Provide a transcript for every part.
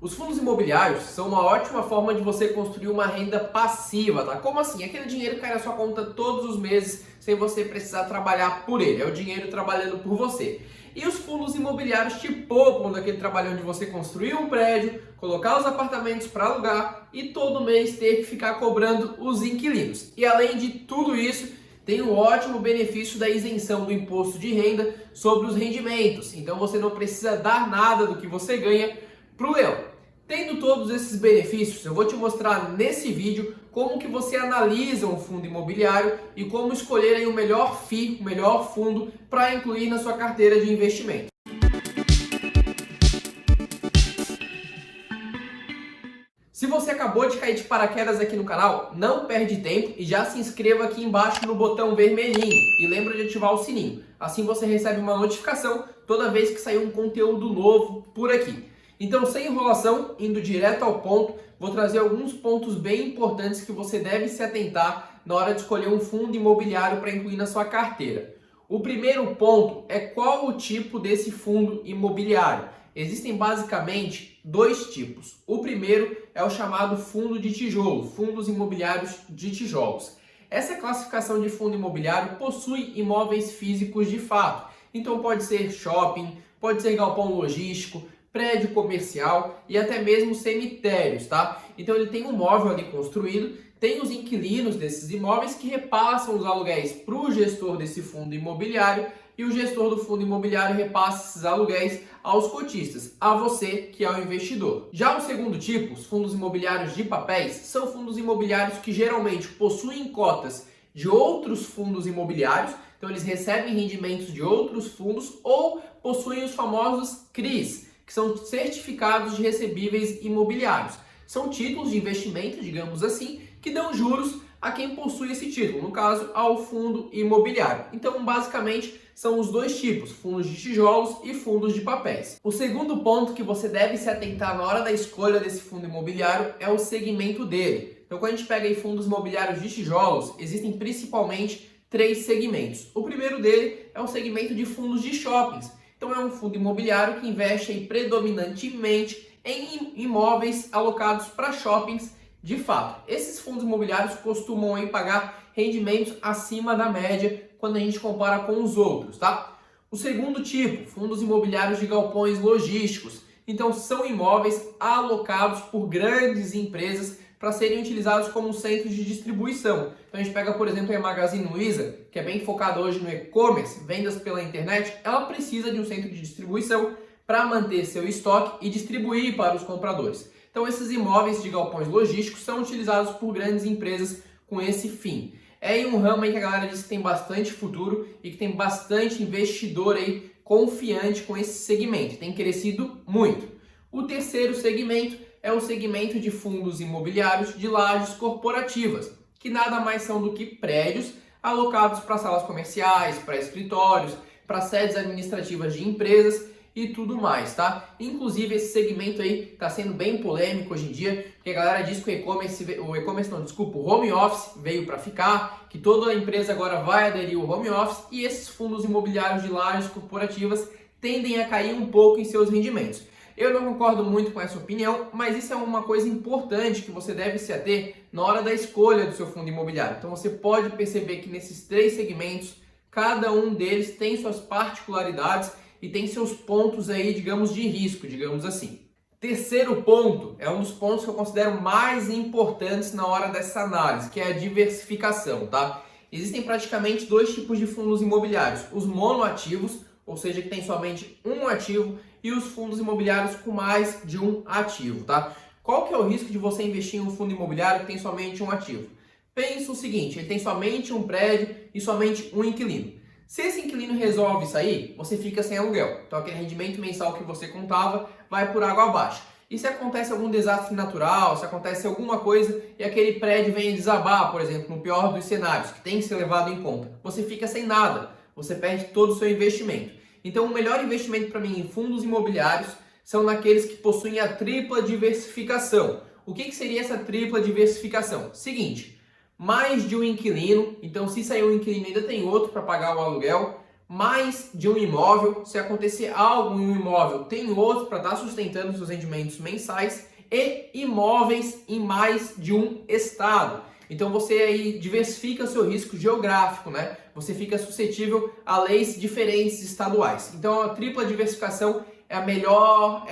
Os fundos imobiliários são uma ótima forma de você construir uma renda passiva, tá? Como assim? Aquele dinheiro cai na sua conta todos os meses sem você precisar trabalhar por ele. É o dinheiro trabalhando por você. E os fundos imobiliários te poupam daquele trabalhão de você construir um prédio, colocar os apartamentos para alugar e todo mês ter que ficar cobrando os inquilinos. E além de tudo isso, tem um ótimo benefício da isenção do imposto de renda sobre os rendimentos. Então você não precisa dar nada do que você ganha para o leão. Tendo todos esses benefícios, eu vou te mostrar nesse vídeo como que você analisa um fundo imobiliário e como escolher aí o melhor FII, o melhor fundo para incluir na sua carteira de investimento. Se você acabou de cair de paraquedas aqui no canal, não perde tempo e já se inscreva aqui embaixo no botão vermelhinho e lembra de ativar o sininho. Assim você recebe uma notificação toda vez que sair um conteúdo novo por aqui. Então, sem enrolação, indo direto ao ponto, vou trazer alguns pontos bem importantes que você deve se atentar na hora de escolher um fundo imobiliário para incluir na sua carteira. O primeiro ponto é qual o tipo desse fundo imobiliário. Existem basicamente dois tipos. O primeiro é o chamado fundo de tijolo, fundos imobiliários de tijolos. Essa classificação de fundo imobiliário possui imóveis físicos de fato. Então pode ser shopping, pode ser galpão logístico, prédio comercial e até mesmo cemitérios, tá? Então ele tem um móvel ali construído, tem os inquilinos desses imóveis que repassam os aluguéis para o gestor desse fundo imobiliário e o gestor do fundo imobiliário repassa esses aluguéis aos cotistas, a você que é o investidor. Já o segundo tipo, os fundos imobiliários de papéis, são fundos imobiliários que geralmente possuem cotas de outros fundos imobiliários, então eles recebem rendimentos de outros fundos ou possuem os famosos CRIs, que são certificados de recebíveis imobiliários. São títulos de investimento, digamos assim, que dão juros a quem possui esse título, no caso, ao fundo imobiliário. Então, basicamente, são os dois tipos, fundos de tijolos e fundos de papéis. O segundo ponto que você deve se atentar na hora da escolha desse fundo imobiliário é o segmento dele. Então, quando a gente pega aí fundos imobiliários de tijolos, existem principalmente três segmentos. O primeiro dele é o segmento de fundos de shoppings. Então é um fundo imobiliário que investe aí predominantemente em imóveis alocados para shoppings de fato. Esses fundos imobiliários costumam aí pagar rendimentos acima da média quando a gente compara com os outros, tá? O segundo tipo, fundos imobiliários de galpões logísticos. Então são imóveis alocados por grandes empresas para serem utilizados como centros de distribuição. Então a gente pega, por exemplo, a Magazine Luiza, que é bem focada hoje no e-commerce, vendas pela internet, ela precisa de um centro de distribuição para manter seu estoque e distribuir para os compradores. Então esses imóveis de galpões logísticos são utilizados por grandes empresas com esse fim. É em um ramo aí que a galera diz que tem bastante futuro e que tem bastante investidor aí confiante com esse segmento, tem crescido muito. O terceiro segmento é o segmento de fundos imobiliários de lajes corporativas, que nada mais são do que prédios alocados para salas comerciais, para escritórios, para sedes administrativas de empresas e tudo mais, tá? Inclusive esse segmento aí está sendo bem polêmico hoje em dia, porque a galera diz que o home office veio para ficar, que toda a empresa agora vai aderir ao home office e esses fundos imobiliários de lajes corporativas tendem a cair um pouco em seus rendimentos. Eu não concordo muito com essa opinião, mas isso é uma coisa importante que você deve se ater na hora da escolha do seu fundo imobiliário. Então você pode perceber que nesses três segmentos, cada um deles tem suas particularidades e tem seus pontos aí, digamos, de risco, digamos assim. Terceiro ponto, é um dos pontos que eu considero mais importantes na hora dessa análise, que é a diversificação, tá? Existem praticamente dois tipos de fundos imobiliários, os monoativos, ou seja, que tem somente um ativo, e os fundos imobiliários com mais de um ativo, tá? Qual que é o risco de você investir em um fundo imobiliário que tem somente um ativo? Pensa o seguinte, ele tem somente um prédio e somente um inquilino. Se esse inquilino resolve sair, você fica sem aluguel. Então aquele rendimento mensal que você contava vai por água abaixo. E se acontece algum desastre natural, se acontece alguma coisa e aquele prédio vem desabar, por exemplo, no pior dos cenários, que tem que ser levado em conta, você fica sem nada, você perde todo o seu investimento. Então, o melhor investimento para mim em fundos imobiliários são naqueles que possuem a tripla diversificação. O que seria essa tripla diversificação? Seguinte, mais de um inquilino, então se sair um inquilino ainda tem outro para pagar o aluguel, mais de um imóvel, se acontecer algo em um imóvel, tem outro para estar sustentando seus rendimentos mensais, e imóveis em mais de um estado. Então você aí diversifica seu risco geográfico, né? Você fica suscetível a leis diferentes estaduais. Então a tripla diversificação é a melhor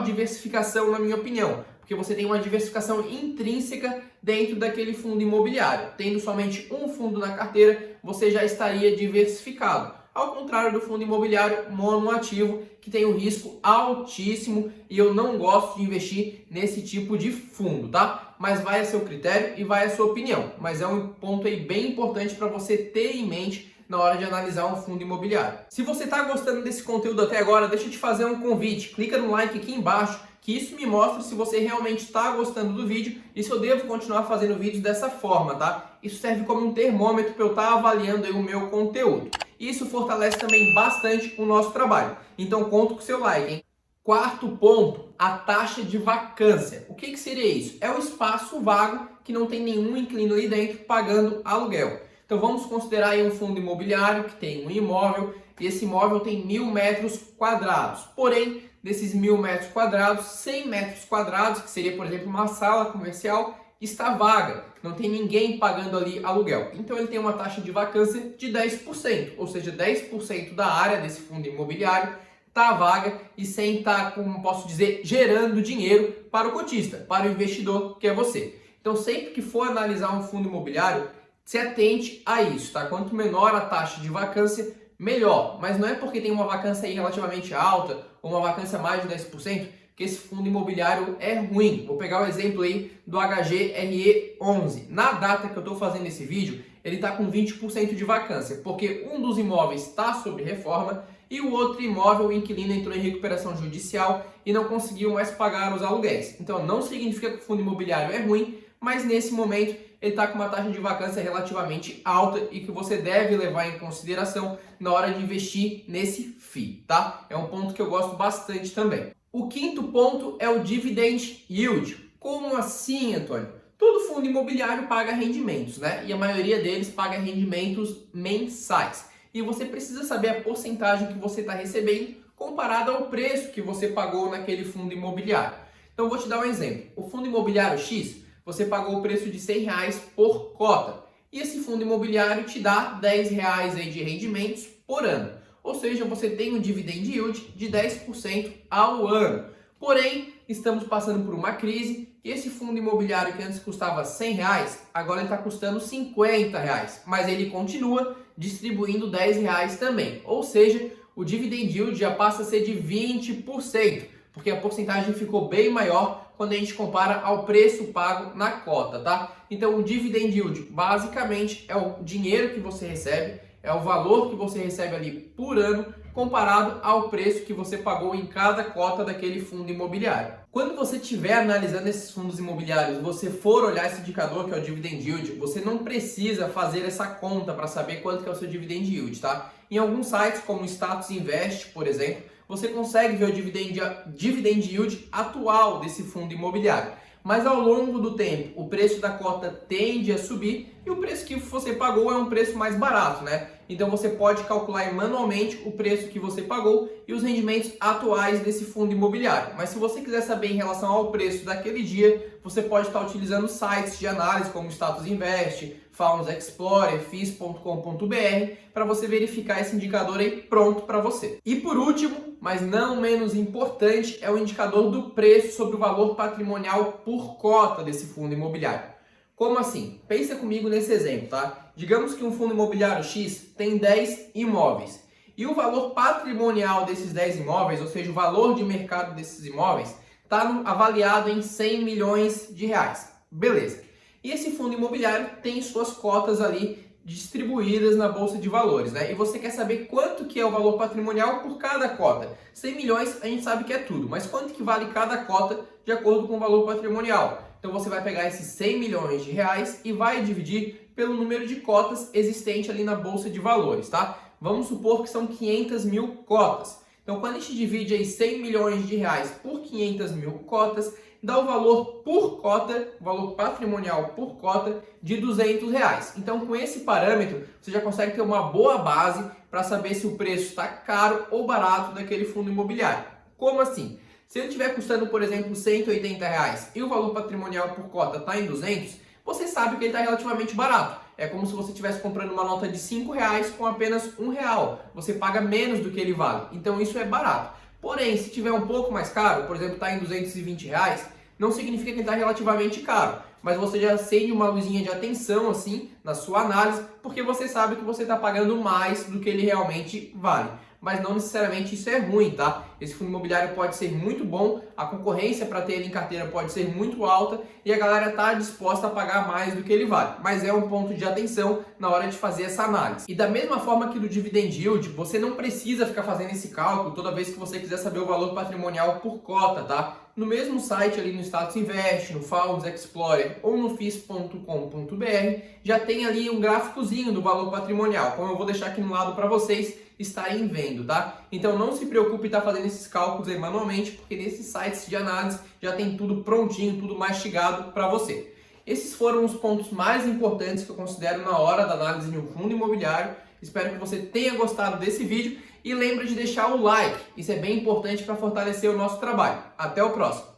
diversificação, na minha opinião, porque você tem uma diversificação intrínseca dentro daquele fundo imobiliário. Tendo somente um fundo na carteira, você já estaria diversificado. Ao contrário do fundo imobiliário monoativo, que tem um risco altíssimo, e eu não gosto de investir nesse tipo de fundo, tá? Mas vai a seu critério e vai a sua opinião. Mas é um ponto aí bem importante para você ter em mente na hora de analisar um fundo imobiliário. Se você está gostando desse conteúdo até agora, deixa eu te fazer um convite. Clica no like aqui embaixo, que isso me mostra se você realmente está gostando do vídeo e se eu devo continuar fazendo vídeos dessa forma, tá? Isso serve como um termômetro para eu estar avaliando aí o meu conteúdo. Isso fortalece também bastante o nosso trabalho. Então conto com o seu like, hein? Quarto ponto, a taxa de vacância. O que seria isso? É o espaço vago que não tem nenhum inquilino ali dentro pagando aluguel. Então vamos considerar aí um fundo imobiliário que tem um imóvel e esse imóvel tem 1.000 metros quadrados. Porém, desses 1.000 metros quadrados, 100 metros quadrados, que seria, por exemplo, uma sala comercial, está vaga. Não tem ninguém pagando ali aluguel. Então ele tem uma taxa de vacância de 10%, ou seja, 10% da área desse fundo imobiliário está vaga e sem estar, como posso dizer, gerando dinheiro para o cotista, para o investidor, que é você. Então sempre que for analisar um fundo imobiliário, se atente a isso, tá? Quanto menor a taxa de vacância, melhor. Mas não é porque tem uma vacância aí relativamente alta ou uma vacância mais de 10% que esse fundo imobiliário é ruim. Vou pegar o exemplo aí do HGRE11. Na data que eu estou fazendo esse vídeo, ele está com 20% de vacância, porque um dos imóveis está sob reforma e o outro imóvel, o inquilino entrou em recuperação judicial e não conseguiu mais pagar os aluguéis. Então não significa que o fundo imobiliário é ruim, mas nesse momento ele está com uma taxa de vacância relativamente alta e que você deve levar em consideração na hora de investir nesse FII, tá? É um ponto que eu gosto bastante também. O quinto ponto é o Dividend Yield. Como assim, Antônio? Todo fundo imobiliário paga rendimentos, né? E a maioria deles paga rendimentos mensais. E você precisa saber a porcentagem que você está recebendo comparado ao preço que você pagou naquele fundo imobiliário. Então, vou te dar um exemplo. O fundo imobiliário X, você pagou o preço de R$100 por cota. E esse fundo imobiliário te dá R$10 aí de rendimentos por ano. Ou seja, você tem um dividend yield de 10% ao ano. Porém, estamos passando por uma crise e esse fundo imobiliário que antes custava R$100, agora ele está custando R$50. Mas ele continua distribuindo R$10 também. Ou seja, o dividend yield já passa a ser de 20%. Porque a porcentagem ficou bem maior quando a gente compara ao preço pago na cota, tá? Então o dividend yield basicamente é o dinheiro que você recebe, é o valor que você recebe ali por ano comparado ao preço que você pagou em cada cota daquele fundo imobiliário. Quando você estiver analisando esses fundos imobiliários, você for olhar esse indicador que é o dividend yield, você não precisa fazer essa conta para saber quanto que é o seu dividend yield, tá? Em alguns sites como o Status Invest, por exemplo, você consegue ver o dividend yield atual desse fundo imobiliário. Mas ao longo do tempo, o preço da cota tende a subir e o preço que você pagou é um preço mais barato, né? Então você pode calcular manualmente o preço que você pagou e os rendimentos atuais desse fundo imobiliário. Mas se você quiser saber em relação ao preço daquele dia, você pode estar utilizando sites de análise como Status Invest, Funds Explorer, FIIs.com.br para você verificar esse indicador aí pronto para você. E por último, mas não menos importante, é o indicador do preço sobre o valor patrimonial por cota desse fundo imobiliário. Como assim? Pensa comigo nesse exemplo, tá? Digamos que um fundo imobiliário X tem 10 imóveis e o valor patrimonial desses 10 imóveis, ou seja, o valor de mercado desses imóveis, está avaliado em 100 milhões de reais. Beleza. E esse fundo imobiliário tem suas cotas ali distribuídas na Bolsa de Valores, né? E você quer saber quanto que é o valor patrimonial por cada cota. 100 milhões a gente sabe que é tudo, mas quanto que vale cada cota de acordo com o valor patrimonial? Então você vai pegar esses 100 milhões de reais e vai dividir pelo número de cotas existente ali na Bolsa de Valores, tá? Vamos supor que são 500 mil cotas. Então quando a gente divide aí 100 milhões de reais por 500 mil cotas, dá o valor por cota, o valor patrimonial por cota de R$200. Então com esse parâmetro, você já consegue ter uma boa base para saber se o preço está caro ou barato daquele fundo imobiliário. Como assim? Se ele estiver custando, por exemplo, R$180 e o valor patrimonial por cota está em 200, você sabe que ele está relativamente barato. É como se você estivesse comprando uma nota de R$5 com apenas R$1. Você paga menos do que ele vale. Então isso é barato. Porém, se tiver um pouco mais caro, por exemplo, está em R$220, não significa que ele está relativamente caro. Mas você já acende uma luzinha de atenção assim na sua análise, porque você sabe que você está pagando mais do que ele realmente vale. Mas não necessariamente isso é ruim, tá? Esse fundo imobiliário pode ser muito bom, a concorrência para ter ele em carteira pode ser muito alta e a galera está disposta a pagar mais do que ele vale. Mas é um ponto de atenção na hora de fazer essa análise. E da mesma forma que do dividend yield, você não precisa ficar fazendo esse cálculo toda vez que você quiser saber o valor patrimonial por cota, tá? No mesmo site ali no Status Invest, no Funds Explorer ou no FIS.com.br já tem ali um gráficozinho do valor patrimonial, como eu vou deixar aqui no lado para vocês estarem vendo, tá? Então não se preocupe em estar fazendo esses cálculos aí manualmente, porque nesses sites de análise já tem tudo prontinho, tudo mastigado para você. Esses foram os pontos mais importantes que eu considero na hora da análise de um fundo imobiliário. Espero que você tenha gostado desse vídeo e lembre de deixar o like, isso é bem importante para fortalecer o nosso trabalho. Até o próximo!